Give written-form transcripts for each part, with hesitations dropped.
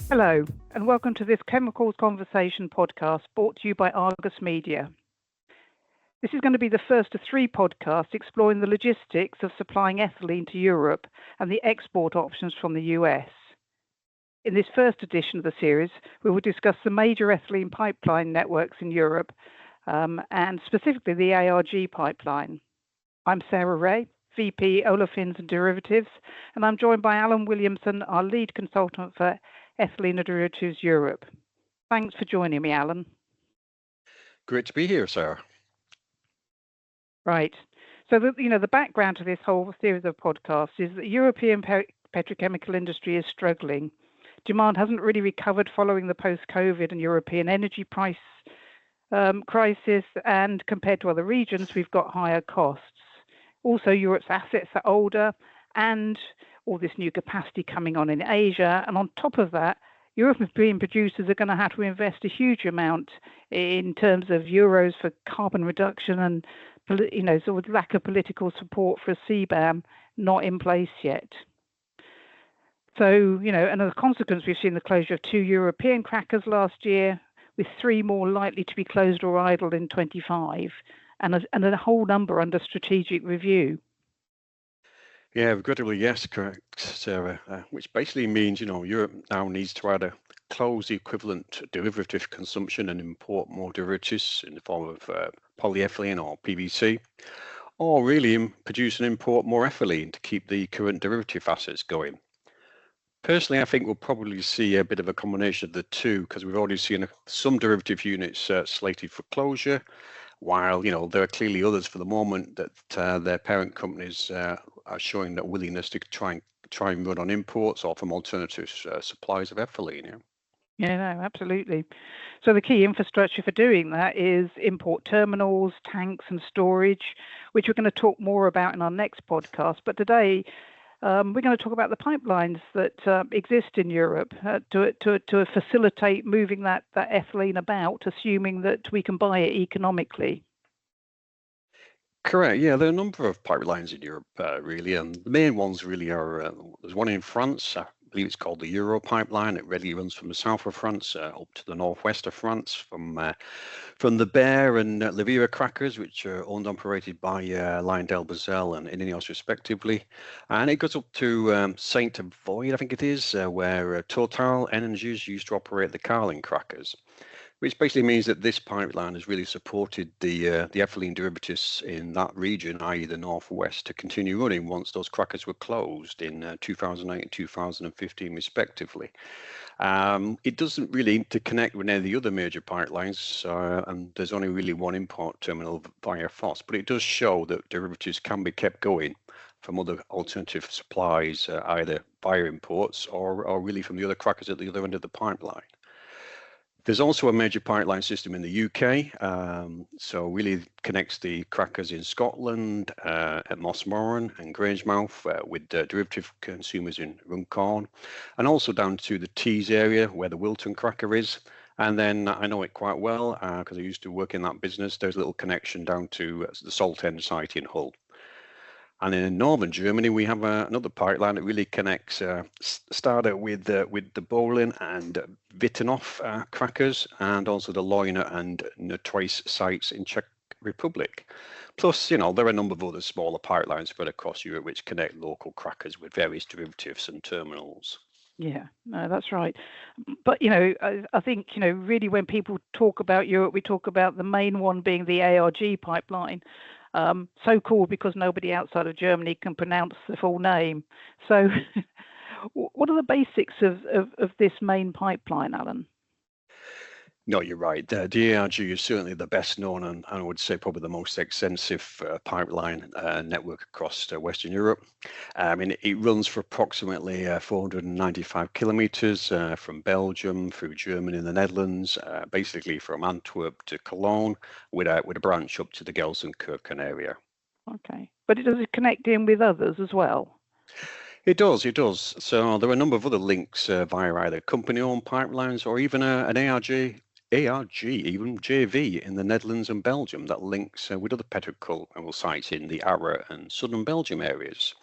Hello, and welcome to this Chemicals Conversation podcast brought to you by Argus Media. This is going to be the first of three podcasts exploring the logistics of supplying ethylene to Europe and the export options from the US. In this first edition of the series, we will discuss the major ethylene pipeline networks in Europe and specifically the ARG pipeline. I'm Sara Raeis, VP Olefins and Derivatives, and I'm joined by Alan Williamson, our lead consultant for Ethylene and Derivatives Europe. Thanks for joining me, Alan. Great to be here, Sara. Right. So the background to this whole series of podcasts is that the European petrochemical industry is struggling. Demand hasn't really recovered following the post-COVID and European energy price crisis, and compared to other regions, we've got higher costs. Also, Europe's assets are older, and all this new capacity coming on in Asia. And on top of that, European producers are going to have to invest a huge amount in terms of euros for carbon reduction and, sort of lack of political support for a CBAM not in place yet. So, and as a consequence, we've seen the closure of 2 European crackers last year, with 3 more likely to be closed or idled in 25, and a whole number under strategic review. Yeah, regrettably, yes, correct, Sarah, which basically means, Europe now needs to either close the equivalent derivative consumption and import more derivatives in the form of polyethylene or PVC, or really produce and import more ethylene to keep the current derivative assets going. Personally, I think we'll probably see a bit of a combination of the two, because we've already seen some derivative units slated for closure, while there are clearly others for the moment that their parent companies are showing that willingness to try and run on imports or from alternative supplies of ethylene. Yeah, no, absolutely. So the key infrastructure for doing that is import terminals, tanks, and storage, which we're going to talk more about in our next podcast. But today, we're going to talk about the pipelines that exist in Europe to facilitate moving that ethylene about, assuming that we can buy it economically. Correct. Yeah, there are a number of pipelines in Europe, really, and the main ones really are. There's one in France. I believe it's called the Euro pipeline. It really runs from the south of France up to the northwest of France, from the Bear and Levira crackers, which are owned and operated by LyondellBasell and Ineos respectively, and it goes up to Saint Avoid, I think it is, where Total Energies used to operate the Carling crackers, which basically means that this pipeline has really supported the ethylene derivatives in that region, i.e. the northwest, to continue running once those crackers were closed in 2008 and 2015 respectively. It doesn't really interconnect with any of the other major pipelines, and there's only really one import terminal via Foss, but it does show that derivatives can be kept going from other alternative supplies, either via imports or really from the other crackers at the other end of the pipeline. There's also a major pipeline system in the UK, so really connects the crackers in Scotland, at Mossmoran and Grangemouth, with derivative consumers in Runcorn, and also down to the Tees area where the Wilton cracker is. And then I know it quite well because I used to work in that business. There's a little connection down to the Saltend site in Hull. And in northern Germany, we have another pipeline that really connects Stade with the Bolin and Wittenhof crackers, and also the Leuna and Neutrois sites in Czech Republic. Plus, there are a number of other smaller pipelines spread across Europe which connect local crackers with various derivatives and terminals. Yeah, no, that's right. But, I think, really when people talk about Europe, we talk about the main one being the ARG pipeline. So called because nobody outside of Germany can pronounce the full name. So what are the basics of this main pipeline, Alan? No, you're right. The ARG is certainly the best known and I would say probably the most extensive pipeline network across Western Europe. It runs for approximately 495 kilometers from Belgium through Germany and the Netherlands, basically from Antwerp to Cologne, with a branch up to the Gelsenkirchen area. Okay, but does it connect in with others as well? It does. So there are a number of other links via either company-owned pipelines or even an ARG, even JV in the Netherlands and Belgium that links with other petrochemical sites in the Arra and southern Belgium areas.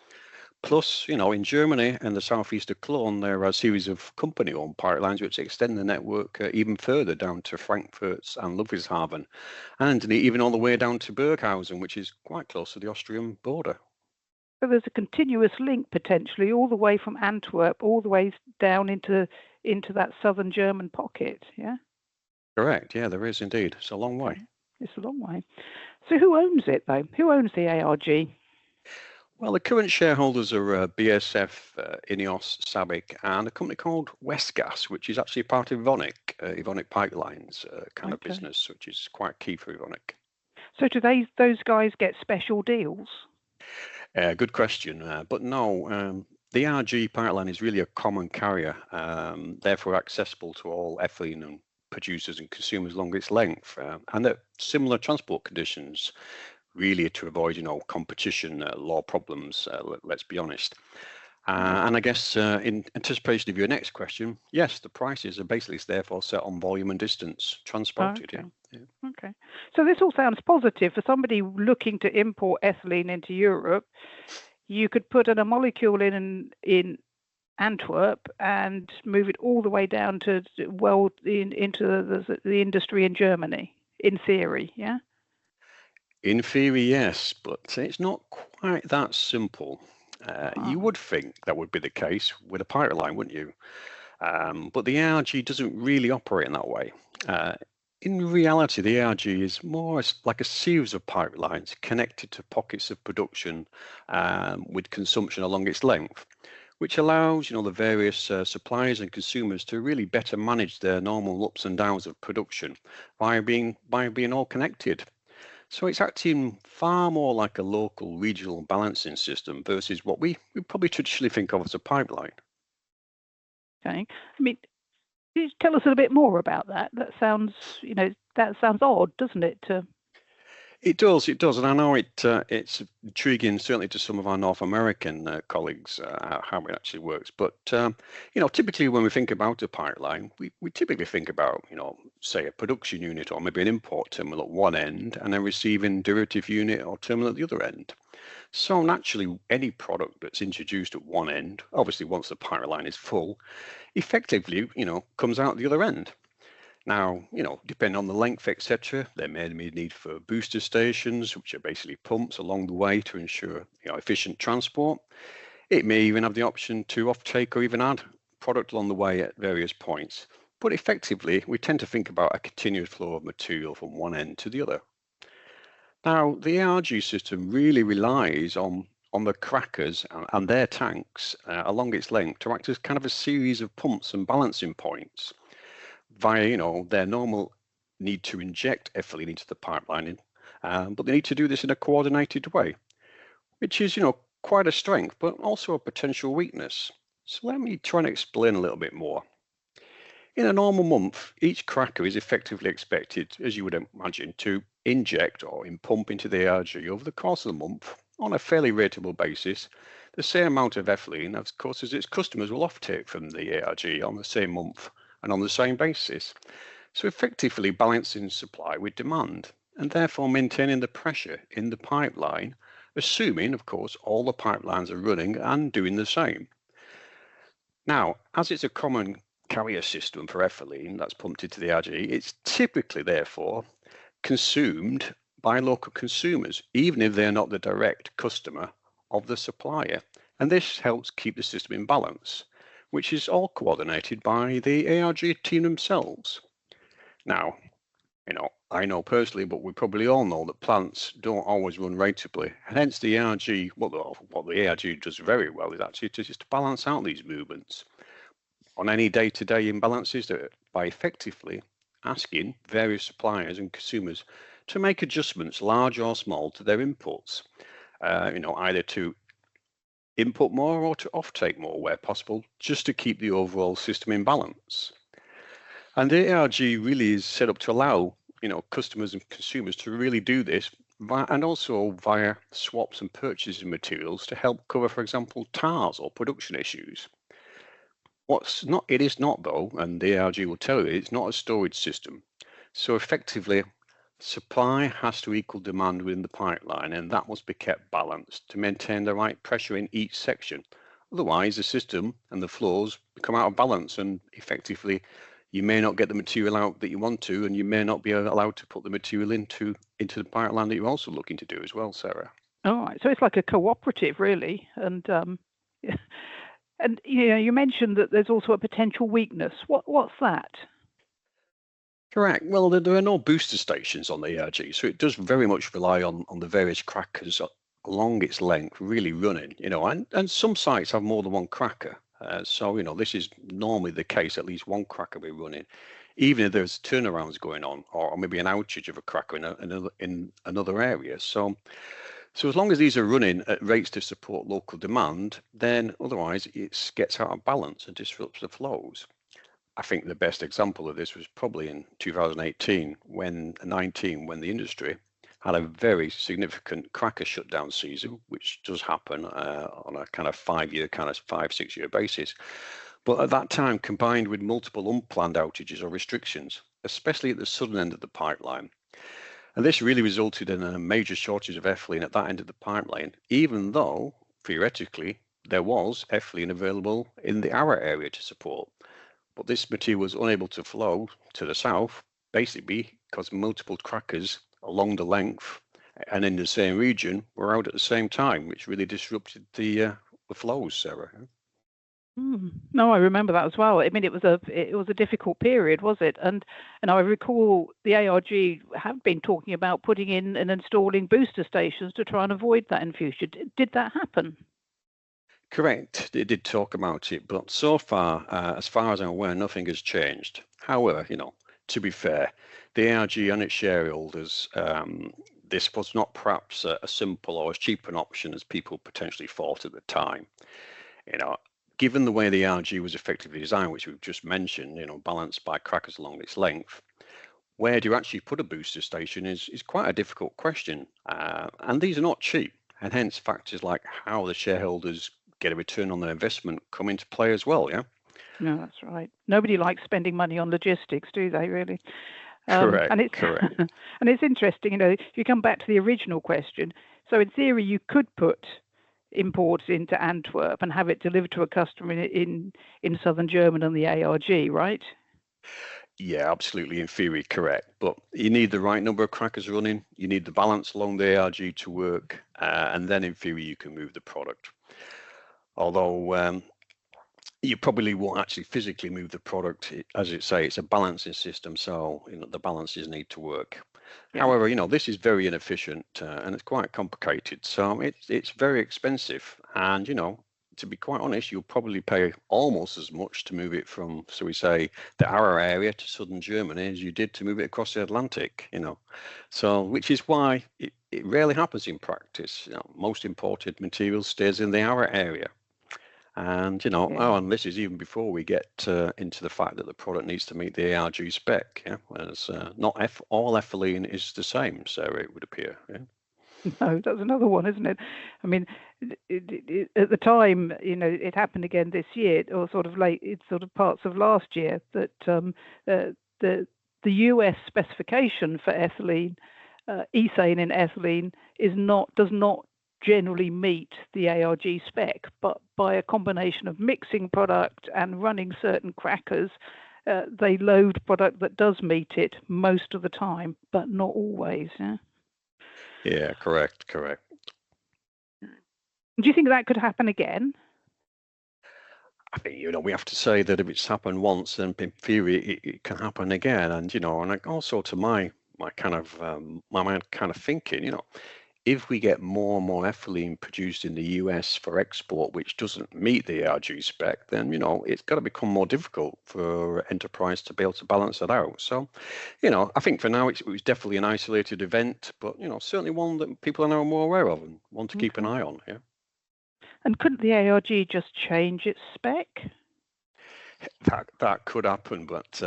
Plus, in Germany and the southeast of Cologne, there are a series of company-owned pipelines which extend the network even further down to Frankfurt and Ludwigshafen, and even all the way down to Burghausen, which is quite close to the Austrian border. So there's a continuous link potentially all the way from Antwerp all the way down into that southern German pocket, yeah? Correct, yeah, there is indeed. It's a long way. Okay. It's a long way. So who owns it though? Who owns the ARG? Well, the current shareholders are BASF, INEOS, SABIC, and a company called Westgas, which is actually part of Evonik Pipelines kind of business, which is quite key for Evonik. So do those guys get special deals? Good question, but no. The ARG pipeline is really a common carrier, therefore accessible to all ethylene and producers and consumers along its length, and at similar transport conditions, really to avoid, competition law problems. Let's be honest. And I guess in anticipation of your next question, yes, the prices are basically therefore set on volume and distance transported. Okay. Yeah. Okay. So this all sounds positive for somebody looking to import ethylene into Europe. You could put a molecule in Antwerp and move it all the way down to into the industry in Germany. In theory, yeah. In theory, yes, but it's not quite that simple. You would think that would be the case with a pipeline, wouldn't you? But the ARG doesn't really operate in that way. In reality, the ARG is more like a series of pipelines connected to pockets of production with consumption along its length, which allows, the various suppliers and consumers to really better manage their normal ups and downs of production by being all connected. So it's acting far more like a local regional balancing system versus what we probably traditionally think of as a pipeline. Okay. I mean, can you tell us a bit more about that? That sounds odd, doesn't it? It does, and I know it's intriguing, certainly to some of our North American colleagues, how it actually works. But typically when we think about a pipeline, we typically think about, say a production unit or maybe an import terminal at one end, and a receiving derivative unit or terminal at the other end. So naturally, any product that's introduced at one end, obviously once the pipeline is full, effectively, comes out the other end. Now, depending on the length, etc., there may be a need for booster stations, which are basically pumps along the way to ensure efficient transport. It may even have the option to offtake or even add product along the way at various points. But effectively, we tend to think about a continuous flow of material from one end to the other. Now, the ARG system really relies on the crackers and their tanks along its length to act as kind of a series of pumps and balancing points via, their normal need to inject ethylene into the pipeline, but they need to do this in a coordinated way, which is, quite a strength, but also a potential weakness. So let me try and explain a little bit more. In a normal month, each cracker is effectively expected, as you would imagine, to inject or pump into the ARG over the course of the month on a fairly rateable basis the same amount of ethylene, of course, as its customers will offtake from the ARG on the same month and on the same basis. So effectively balancing supply with demand and therefore maintaining the pressure in the pipeline, assuming, of course, all the pipelines are running and doing the same. Now, as it's a common carrier system for ethylene that's pumped into the ARG, it's typically, therefore, consumed by local consumers, even if they're not the direct customer of the supplier. And this helps keep the system in balance, which is all coordinated by the ARG team themselves. Now, I know personally, but we probably all know that plants don't always run ratably, and hence the ARG, what the ARG does very well is actually just to balance out these movements on any day-to-day imbalances by effectively asking various suppliers and consumers to make adjustments, large or small, to their inputs, either to input more or to offtake more where possible, just to keep the overall system in balance. And the ARG really is set up to allow, customers and consumers to really do this, and also via swaps and purchases of materials to help cover, for example, TARs or production issues. It is not though, and the ARG will tell you, it's not a storage system. So effectively, Supply has to equal demand within the pipeline, and that must be kept balanced to maintain the right pressure in each section. Otherwise, the system and the flows become out of balance, and effectively, you may not get the material out that you want to, and you may not be allowed to put the material into the pipeline that you're also looking to do as well, Sarah. All right, so it's like a cooperative, really, and and you mentioned that there's also a potential weakness. What's that? Correct. Well, there are no booster stations on the ARG, so it does very much rely on the various crackers along its length really running, and some sites have more than one cracker. So, this is normally the case, at least one cracker will be running, even if there's turnarounds going on or maybe an outage of a cracker in another area. So as long as these are running at rates to support local demand, then otherwise it gets out of balance and disrupts the flows. I think the best example of this was probably in 2018 when the industry had a very significant cracker shutdown season, which does happen on a kind of 5-6 year basis. But at that time, combined with multiple unplanned outages or restrictions, especially at the southern end of the pipeline. And this really resulted in a major shortage of ethylene at that end of the pipeline, even though theoretically there was ethylene available in the Ara area to support. But this material was unable to flow to the south, basically because multiple crackers along the length and in the same region were out at the same time, which really disrupted the flows, Sarah. No, I remember that as well. I mean, it was a difficult period, was it? And I recall the ARG have been talking about putting in and installing booster stations to try and avoid that in future. Did that happen? Correct. They did talk about it, but so far, as far as I'm aware, nothing has changed. However, to be fair, the ARG and its shareholders, this was not perhaps a simple or as cheap an option as people potentially thought at the time. Given the way the ARG was effectively designed, which we've just mentioned, balanced by crackers along its length, where do you actually put a booster station is quite a difficult question. And these are not cheap, and hence factors like how the shareholders get a return on their investment come into play as well, yeah? No, that's right. Nobody likes spending money on logistics, do they, really? Correct, and it's correct. and it's interesting, if you come back to the original question, so in theory you could put imports into Antwerp and have it delivered to a customer in southern Germany and the ARG, right? Yeah, absolutely, in theory, correct. But you need the right number of crackers running, you need the balance along the ARG to work, and then in theory you can move the product. Although you probably won't actually physically move the product. As you say, it's a balancing system, so the balances need to work. Yeah. However, this is very inefficient and it's quite complicated, so it's very expensive. And to be quite honest, you'll probably pay almost as much to move it from, so we say, the Ara area to southern Germany as you did to move it across the Atlantic. So which is why it rarely happens in practice. Most imported material stays in the Ara area. And and this is even before we get into the fact that the product needs to meet the ARG spec. Yeah, whereas not all ethylene is the same, so it would appear. Yeah. No, that's another one, isn't it? I mean, at the time, it happened again this year, or sort of late, it's sort of parts of last year, that the US specification for ethylene, ethane in ethylene, does not generally meet the ARG spec, but by a combination of mixing product and running certain crackers, they load product that does meet it most of the time, but not always. Yeah, correct. Do you think that could happen again? I think we have to say that if it's happened once, then in theory it can happen again. And and also to my kind of my mind kind of thinking, if we get more and more ethylene produced in the US for export, which doesn't meet the ARG spec, then, it's got to become more difficult for enterprise to be able to balance that out. So, I think for now it was definitely an isolated event, but, certainly one that people are now more aware of and want to keep an eye on. Yeah. And couldn't the ARG just change its spec? That could happen, but,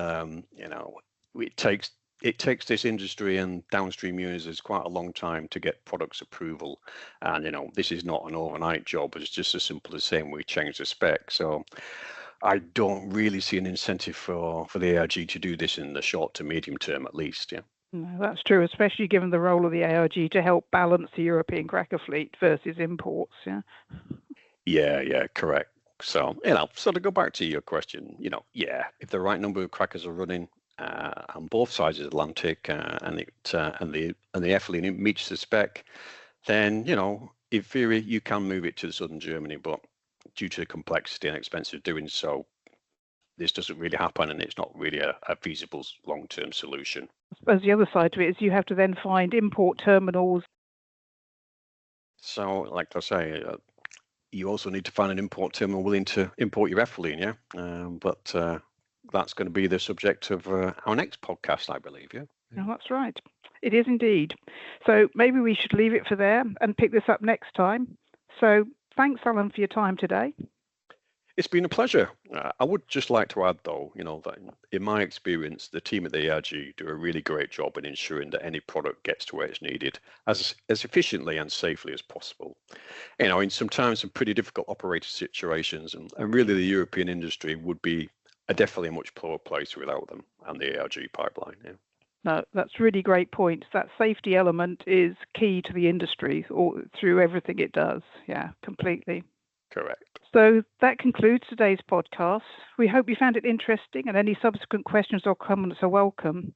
it takes this industry and downstream users quite a long time to get products approval. And, this is not an overnight job. It's just as simple as saying we change the spec. So I don't really see an incentive for the ARG to do this in the short to medium term, at least. Yeah. No, that's true, especially given the role of the ARG to help balance the European cracker fleet versus imports. Yeah. Yeah, correct. So, so to go back to your question, if the right number of crackers are running on both sides of the Atlantic and the ethylene meets the spec, then, in theory, you can move it to southern Germany, but due to the complexity and expense of doing so, this doesn't really happen, and it's not really a feasible long-term solution. I suppose the other side to it is you have to then find import terminals. So, like I say, you also need to find an import terminal willing to import your ethylene, yeah? But that's going to be the subject of our next podcast, I believe, yeah? No, that's right. It is indeed. So maybe we should leave it for there and pick this up next time. So thanks, Alan, for your time today. It's been a pleasure. I would just like to add, though, that in my experience, the team at the ARG do a really great job in ensuring that any product gets to where it's needed as efficiently and safely as possible. In sometimes some pretty difficult operator situations, and really the European industry would be definitely a much poorer place without them and the ARG pipeline. Yeah. No, that's really great points. That safety element is key to the industry or through everything it does. Yeah, completely. Correct. So that concludes today's podcast. We hope you found it interesting, and any subsequent questions or comments are welcome.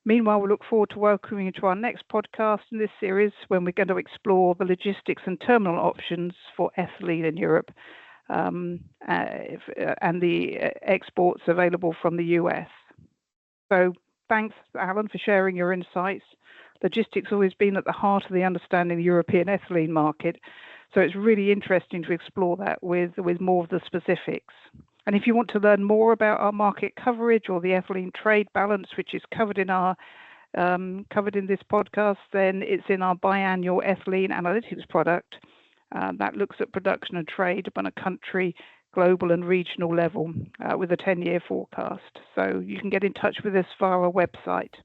Meanwhile, we look forward to welcoming you to our next podcast in this series when we're going to explore the logistics and terminal options for ethylene in Europe and the exports available from the US. So thanks, Alan, for sharing your insights. Logistics has always been at the heart of the understanding of the European ethylene market. So it's really interesting to explore that with more of the specifics. And if you want to learn more about our market coverage or the ethylene trade balance, which is covered in this podcast, then it's in our biannual ethylene analytics product that looks at production and trade on a country, global and regional level with a 10-year forecast. So you can get in touch with us via our website.